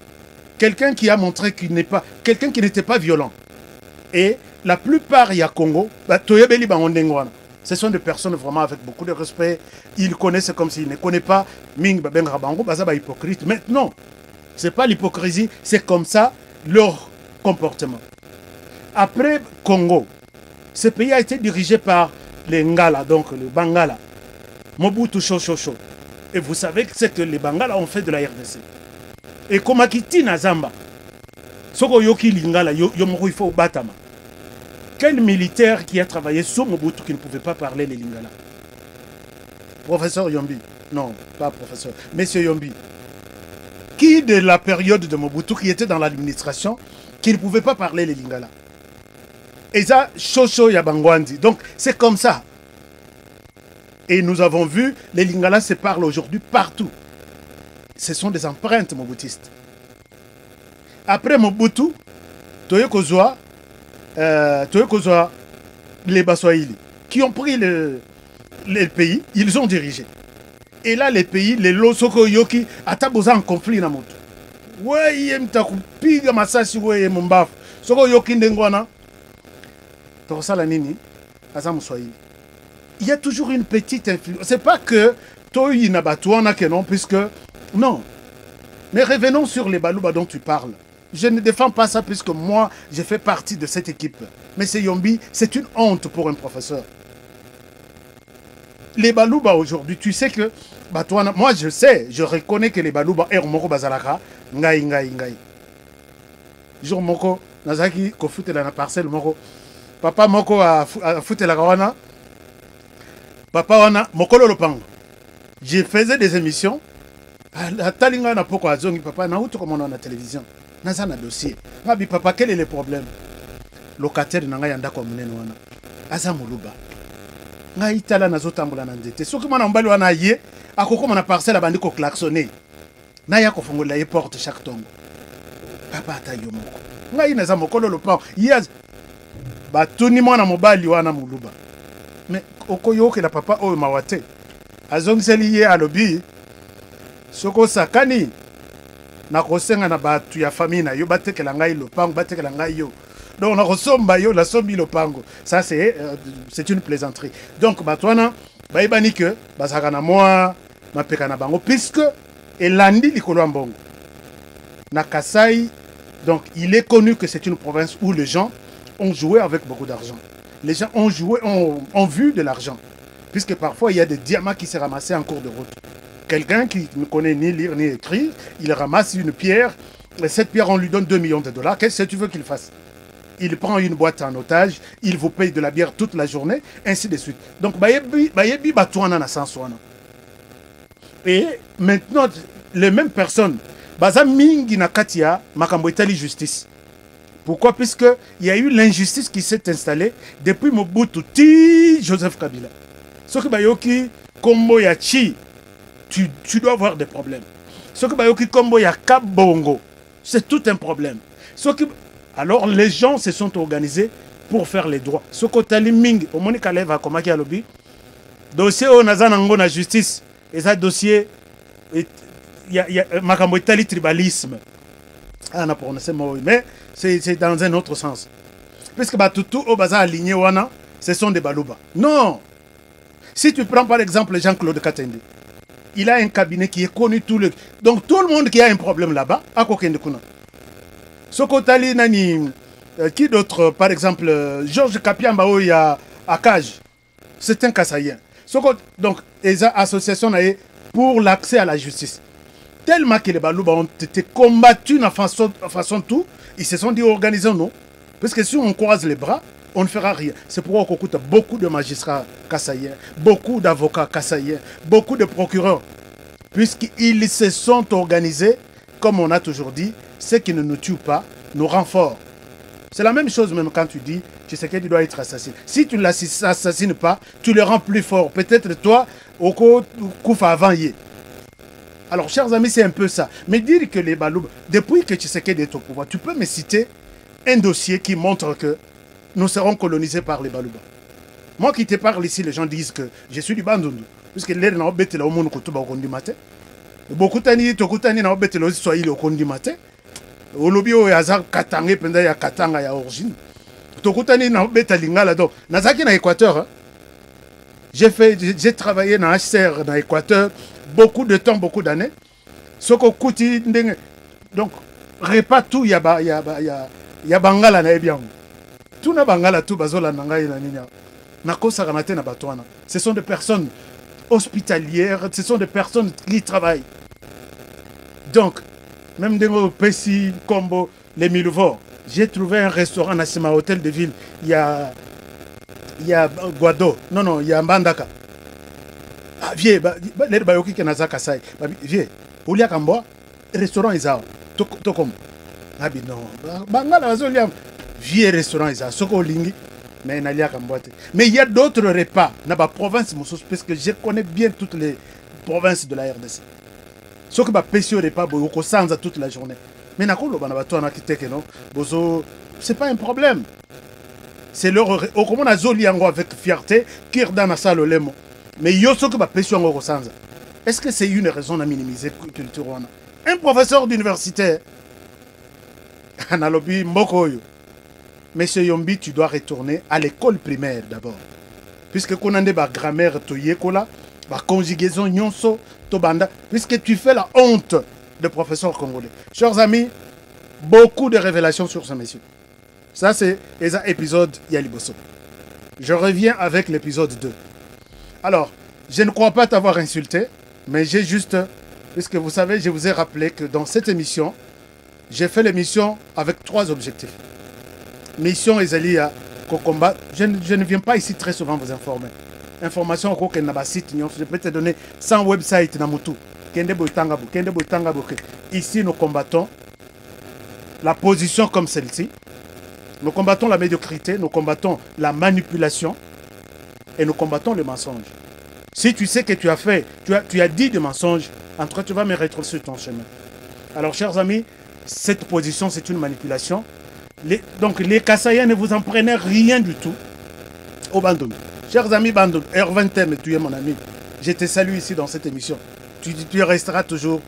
S1: quelqu'un qui a montré qu'il n'est pas, quelqu'un qui n'était pas violent. Et la plupart ya Congo, ce sont des personnes vraiment avec beaucoup de respect. Ils connaissent comme s'ils ne connaissent pas. Ming ben rabango bazaba hypocrite. Maintenant, c'est pas l'hypocrisie, c'est comme ça leur comportement. Après Congo, ce pays a été dirigé par les Ngala, donc le Bangala. Mobutu Shosho. Et vous savez que c'est que les Bangala ont fait de la RDC. Et Komakiti Nazamba. Soko Yoki Lingala, Yomoro il faut Batama. Quel militaire qui a travaillé sur Mobutu qui ne pouvait pas parler les Lingala? Professeur Yombi. Non, pas professeur. Monsieur Yombi. Qui de la période de Mobutu qui était dans l'administration qui ne pouvait pas parler les Lingala? Et ça, Shosho Yabangwandi. Donc, c'est comme ça. Et nous avons vu, les Lingala se parlent aujourd'hui partout. Ce sont des empreintes mobutistes. Après Mobutu, Toyokozwa, les Baswahili, qui ont pris le pays, ils ont dirigé. Et là, les pays, les Losoko Yoki, ataboza en conflit na moto. Ouais, mtakupiga masasi ouais mumbafu. Soko Yoki ndengwana. Il y a toujours une petite influence. C'est pas que Toyi Nabatouana que non, puisque... Non. Mais revenons sur les Balouba dont tu parles. Je ne défends pas ça puisque moi, je fais partie de cette équipe. Mais c'est Yombi, c'est une honte pour un professeur. Les Balouba aujourd'hui, tu sais que... Batouana, moi je sais, je reconnais que les Balouba, Ermoko Bazalaka, Ngai. Jour Moko, Nazaki, Kofute la parcelle Moko. Papa moko a foutu la kawana. Papa wana mokolo lopango. Je faisais des émissions. La talinga na poko azongi papa na utu comme on a la télévision. Naza na dossier. Ngabi papa quel est le problème? Locataire na ngaya ndako munene wana. Aza muluba. Ngai tala na zotambola na ndete. Soki mwana mbali wana ye akokoma na parcelle abandi ko klaxonner. Na ya ko fongola ye porte chaque tongo. Papa ata yo moko. Ngai naza mokolo lopango. Yes. Batuni mwana mobali wana muluba. Mais okoyoke la papa oyo mawate. Azongiseli ye alobi. Soko sakani. Na kosenga na batu ya famille na yo batekela ngai lopango batekela ngai yo. Donc na kosomba yo la sombi lopango. Ça c'est une plaisanterie. Donc batwana baibani que basaka na moi mapeka na bango puisque elandi likolo mbongo. Na Kasai, donc il est connu que c'est une province où les gens ont joué avec beaucoup d'argent. Les gens ont joué, ont vu de l'argent. Puisque parfois, il y a des diamants qui se ramassaient en cours de route. Quelqu'un qui ne connaît ni lire ni écrire, il ramasse une pierre. Et cette pierre, on lui donne 2 millions de dollars. Qu'est-ce que tu veux qu'il fasse? Il prend une boîte en otage, il vous paye de la bière toute la journée, ainsi de suite. Donc, et maintenant, les mêmes personnes, baza mingi na katia makambo etali justice. Pourquoi? Puisqu'il y a eu l'injustice qui s'est installée depuis Mobutu ti Joseph Kabila. Ce qui bayoki kombo ya chi, tu dois avoir des problèmes. Ce qui bayoki kombo ya kabongo, c'est tout un problème. Alors les gens se sont organisés pour faire les droits. Ce que tali mingi, au Monika Leva komaki alobi, dossier o nazanango na justice, et ça dossier il y a makambo etali tribalisme. Ah, on a prononcé moi, mais c'est dans un autre sens. Puisque Batutu au bazar aligné wana, ce sont des balouba. Non. Si tu prends par exemple Jean-Claude Katende, il a un cabinet qui est connu tout le... Donc tout le monde qui a un problème là-bas, a kokende kuna. Sokotali nani, qui d'autre, par exemple, Georges Kapiamba il y a Akaj, c'est un Kassaïen. Donc, les associations pour l'accès à la justice. Tellement que les Balouba ont été combattus de façon tout, ils se sont dit organisons-nous. Parce que si on croise les bras, on ne fera rien. C'est pourquoi on coûte beaucoup de magistrats kassaïens, beaucoup d'avocats kassaïens, beaucoup de procureurs, puisqu'ils se sont organisés, comme on a toujours dit, ce qui ne nous tue pas nous rend forts. C'est la même chose même quand tu dis Tshisekedi doit être assassiné. Si tu ne l'assassines pas, tu le rends plus fort. Peut-être toi, au Koufa avant hier. Alors, chers amis, c'est un peu ça. Mais dire que les Baloubas, depuis que Tshisekedi est au pouvoir, tu peux me citer un dossier qui montre que nous serons colonisés par les Baloubas. Moi qui te parle ici, les gens disent que je suis du Bandundu. Puisque l'air n'a pas été là au monde au Kondi matin. Beaucoup d'années, Tokutani n'a pas été là aussi au Kondi matin. Au lobby au hasard, Katanga, Penda, ya Katanga, ya origine. Tokutani n'a pas été là donc. Nazaki na Équateur. J'ai travaillé dans HCR dans l'Équateur beaucoup de temps, beaucoup d'années. Soko Kuti, donc, repas tout, y a Bangala na bien. Tout na Bangala, tout Bazola Nangaï na Nina. Nako Saranate na Batouana. Ce sont des personnes hospitalières, ce sont des personnes qui travaillent. Donc, même dans le Pessi, Combo, les Milvaux, j'ai trouvé un restaurant dans ma hôtel de ville. Il y a Guado. Non, il y a Mbandaka. Ah, vieux, les Bayoki qui Nazaka Sai. Vieux, Oulia Kamboa, restaurant Isao. Tokom. Ah, non. Bangala, vieux restaurant Isao. Soko Lingi. Mais il y a d'autres repas dans la province, parce que je connais bien toutes les provinces de la RDC. Ce qui va pêcher au repas, sans toute la journée. Mais c'est pas un problème. C'est leur. Comme on a zoli avec fierté, qui redonne à ça le lemo. Mais yo ce qui va pêcher au sans. Est-ce que c'est une raison à minimiser la culture? Un professeur d'université, Analobi Mbokoyo. Monsieur Yombi, tu dois retourner à l'école primaire d'abord. Puisque qu'on a des grammaire, toyekola, conjugaison, nyonso, tobanda, puisque tu fais la honte de professeurs congolais. Chers amis, beaucoup de révélations sur ce monsieur. Ça, c'est l'épisode Yaliboso. Je reviens avec l'épisode 2. Alors, je ne crois pas t'avoir insulté, mais j'ai juste, puisque vous savez, je vous ai rappelé que dans cette émission, j'ai fait l'émission avec 3 objectifs. Mission Ezalia combat. Je ne viens pas ici très souvent vous informer. Information au cours de site, je peux te donner 100 websites na mutu. Ici nous combattons la position comme celle-ci. Nous combattons la médiocrité, nous combattons la manipulation et nous combattons le mensonge. Si tu sais que tu as dit des mensonges, en tout cas tu vas me retrouver sur ton chemin. Alors chers amis, cette position c'est une manipulation. Donc les Kassaïens ne vous en prenez rien du tout au Bandung. Chers amis Bandung, R20M, tu es mon ami. Je te salue ici dans cette émission. Tu resteras toujours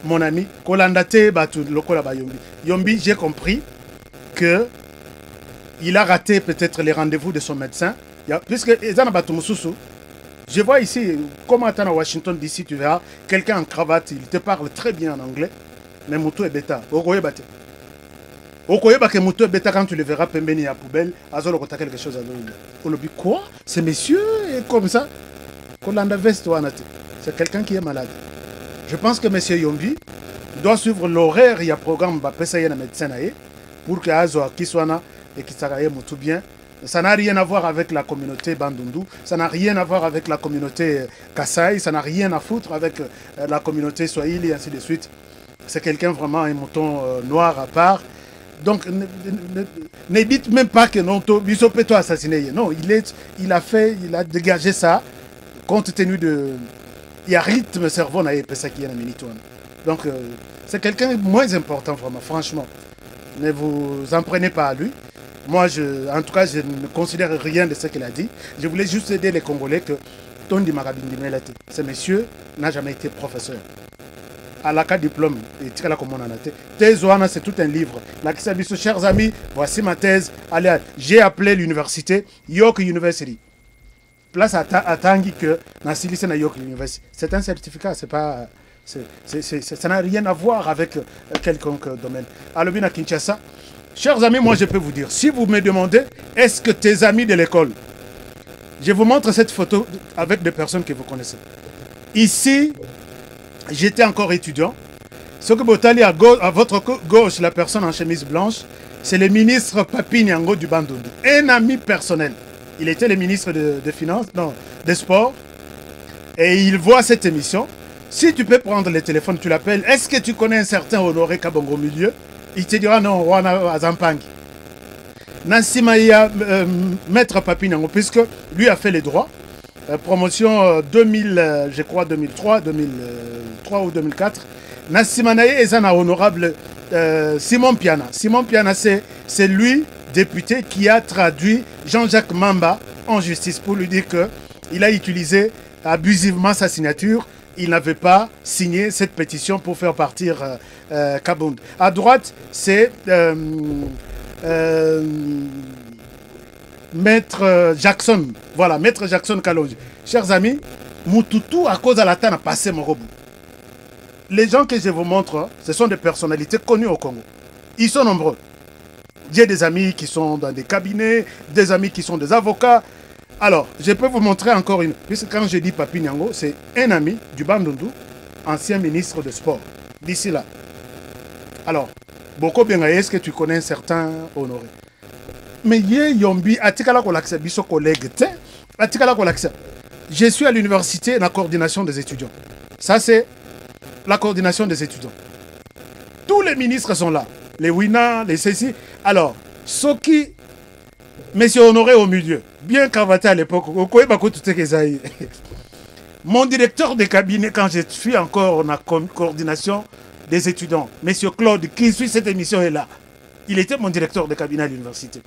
S1: mon ami. Kolandate Batu Lokola Yombi. Yombi, j'ai compris que il a raté peut-être les rendez-vous de son médecin. Puisque Ezana Batu Mususu, je vois ici, comment à Washington DC, tu verras, quelqu'un en cravate, il te parle très bien en anglais, mais Moutou est bêta. Quand tu le verras pembeni à poubelle, Azolo kota quelque chose à l'eau. On lui dit quoi? Ce monsieur est comme ça? C'est quelqu'un qui est malade. Je pense que monsieur Yombi doit suivre l'horaire. Il y a un programme de médecin pour que Azo Kiswana et Kisaraye Moutou bien. Ça n'a rien à voir avec la communauté Bandundu, ça n'a rien à voir avec la communauté Kassai, ça n'a rien à foutre avec la communauté Swahili et ainsi de suite. C'est quelqu'un vraiment un mouton noir à part. Donc, ne dites même pas que non, Biso peut assassiner. Non, il a dégagé ça compte tenu de. Il y a rythme cerveau dans les Pesaki et donc, c'est quelqu'un de moins important, vraiment, franchement. Ne vous en prenez pas à lui. Moi, en tout cas, je ne considère rien de ce qu'il a dit. Je voulais juste aider les Congolais que Tondi Marabindi Melate, ce monsieur n'a jamais été professeur. À la carte diplôme, c'est tout un livre. Chers amis, voici ma thèse. Allez, j'ai appelé l'université York University. Place à Tangi que Nassili na York University. C'est un certificat, c'est pas. Ça n'a rien à voir avec quelconque domaine. Alobina Kinshasa. Chers amis, moi je peux vous dire, si vous me demandez, est-ce que tes amis de l'école, je vous montre cette photo avec des personnes que vous connaissez. Ici, j'étais encore étudiant. Ce que vous allez à votre gauche, la personne en chemise blanche, c'est le ministre Papi Nyango du Bandundu. Un ami personnel. Il était le ministre des Finances, non, des Sports. Et il voit cette émission. Si tu peux prendre le téléphone, tu l'appelles. Est-ce que tu connais un certain Honoré Kabongo Milieu? Il te dira non, Rwana Azampangi. Nansima Maître Papi Nyango, puisque lui a fait les droits. Promotion 2000, je crois 2003 ou 2004. Nassimanaye est un honorable Simon Piana. Simon Piana, c'est lui, député, qui a traduit Jean-Jacques Mamba en justice pour lui dire qu'il a utilisé abusivement sa signature. Il n'avait pas signé cette pétition pour faire partir Kabound. À droite, c'est Maître Jackson. Voilà, Maître Jackson Kalonji. Chers amis, Moutoutou, à cause de la tane, a passé mon robot. Les gens que je vous montre, ce sont des personnalités connues au Congo. Ils sont nombreux. J'ai des amis qui sont dans des cabinets, des amis qui sont des avocats. Alors, je peux vous montrer encore une. Puisque quand je dis Papi Nyango, c'est un ami du Bandundu, ancien ministre de sport. D'ici là. Alors, Boko Bengaye, est-ce que tu connais un certain Honoré? Mais Yombi, Atikala Kolakse, Biso collègue, Atikala Kolakse. Je suis à l'université, la coordination des étudiants. Ça, c'est la coordination des étudiants. Tous les ministres sont là. Les Wina, les Ceci. Alors, Soki, Monsieur Honoré au milieu, bien cravaté à l'époque, mon directeur de cabinet, quand je suis encore en coordination des étudiants, Monsieur Claude, qui suit cette émission, est là. Il était mon directeur de cabinet à l'université.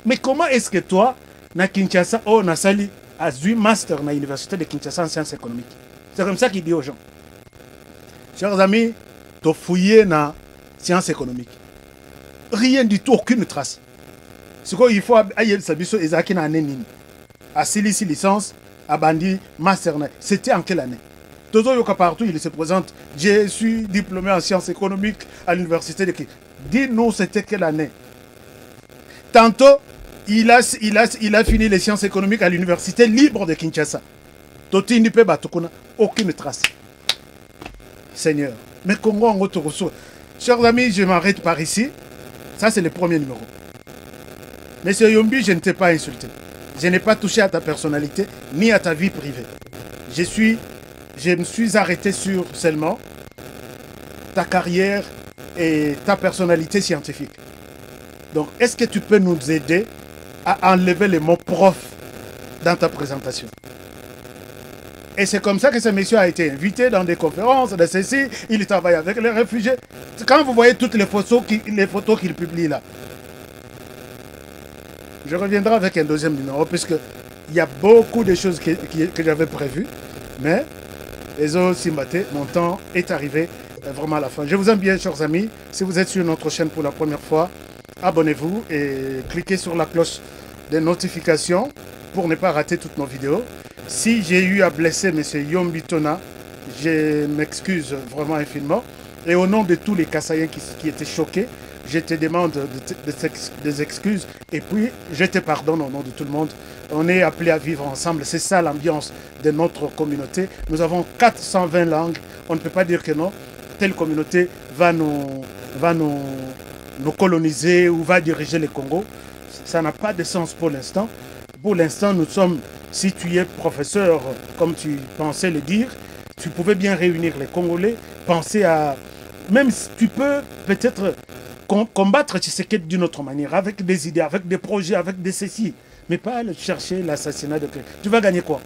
S1: Mais comment est-ce que toi, na Kinshasa, oh, na sali, a eu master na l'université de Kinshasa en sciences économiques? C'est comme ça qu'il dit aux gens. Chers amis, tu as fouillé na sciences économiques. Rien du tout, aucune trace. Ce qu'il faut, il faut à Silici licence, à Bandi, master. C'était en quelle année? Todo Yoka partout, il se présente. Je suis diplômé en sciences économiques à l'université de Kinshasa. Dis-nous, c'était quelle année? Tantôt, il a fini les sciences économiques à l'université libre de Kinshasa. Toti Nipe Batokuna, aucune trace. Seigneur. Mais Congo en autre ressource. Chers amis, je m'arrête par ici. Ça, c'est le premier numéro. Monsieur Yombi, je ne t'ai pas insulté. Je n'ai pas touché à ta personnalité, ni à ta vie privée. Je me suis arrêté sur seulement ta carrière et ta personnalité scientifique. Donc, est-ce que tu peux nous aider à enlever les mots prof dans ta présentation? Et c'est comme ça que ce monsieur a été invité dans des conférences, de ceci, il travaille avec les réfugiés. Quand vous voyez toutes les photos qu'il publie là, je reviendrai avec un deuxième numéro, puisqu'il y a beaucoup de choses que j'avais prévues, mais les autres Simbaté, mon temps est arrivé vraiment à la fin. Je vous aime bien, chers amis. Si vous êtes sur notre chaîne pour la première fois, abonnez-vous et cliquez sur la cloche des notifications pour ne pas rater toutes nos vidéos. Si j'ai eu à blesser M. Yombi Tona, je m'excuse vraiment infiniment. Et au nom de tous les Kassaïens qui étaient choqués, je te demande des excuses et puis je te pardonne au nom de tout le monde. On est appelés à vivre ensemble. C'est ça l'ambiance de notre communauté. Nous avons 420 langues. On ne peut pas dire que non. Telle communauté va nous coloniser ou va diriger le Congo. Ça n'a pas de sens pour l'instant. Pour l'instant, nous sommes, si tu es professeur, comme tu pensais le dire, tu pouvais bien réunir les Congolais, penser à... Même si tu peux peut-être combattre Tshisekedi d'une autre manière, avec des idées, avec des projets, avec des ceci, mais pas aller chercher l'assassinat de quelqu'un. Tu vas gagner quoi?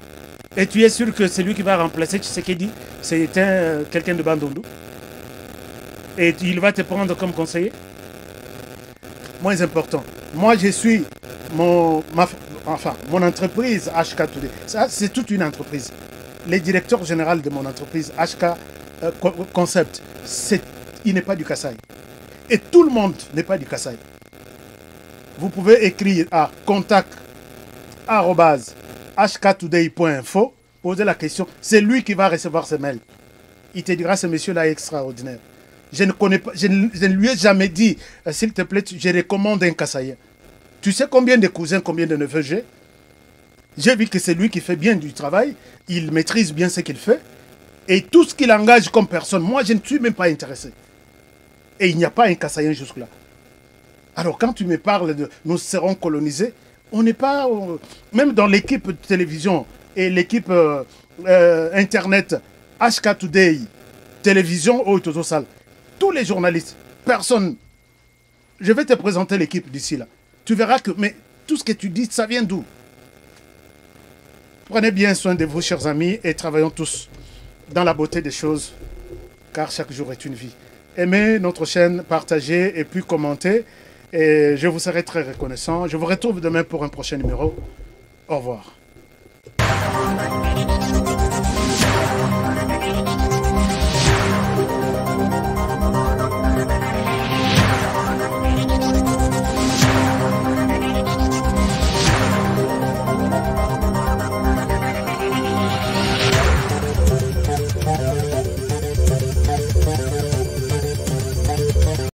S1: Et tu es sûr que c'est lui qui va remplacer Tshisekedi, c'est quelqu'un de Bandundu? Et il va te prendre comme conseiller? Moins important. Moi, je suis mon entreprise HK Today. Ça, c'est toute une entreprise. Le directeur général de mon entreprise HK Concept, il n'est pas du Kasaï. Et tout le monde n'est pas du Kasaï. Vous pouvez écrire à contact@hktoday.info, poser la question. C'est lui qui va recevoir ce mail. Il te dira, ce monsieur-là est extraordinaire. Je ne lui ai jamais dit, s'il te plaît, je recommande un Kassaïen. Tu sais combien de cousins, combien de neveux j'ai? J'ai vu que c'est lui qui fait bien du travail, il maîtrise bien ce qu'il fait, et tout ce qu'il engage comme personne, moi je ne suis même pas intéressé. Et il n'y a pas un Kassaïen jusque-là. Alors quand tu me parles de nous serons colonisés, on n'est pas... même dans l'équipe de télévision et l'équipe Internet, HK Today, télévision, tous les journalistes, personne... Je vais te présenter l'équipe d'ici là. Tu verras que... Mais tout ce que tu dis, ça vient d'où? Prenez bien soin de vous, chers amis, et travaillons tous dans la beauté des choses, car chaque jour est une vie. Aimez notre chaîne, partagez et puis commentez. Et je vous serai très reconnaissant. Je vous retrouve demain pour un prochain numéro. Au revoir.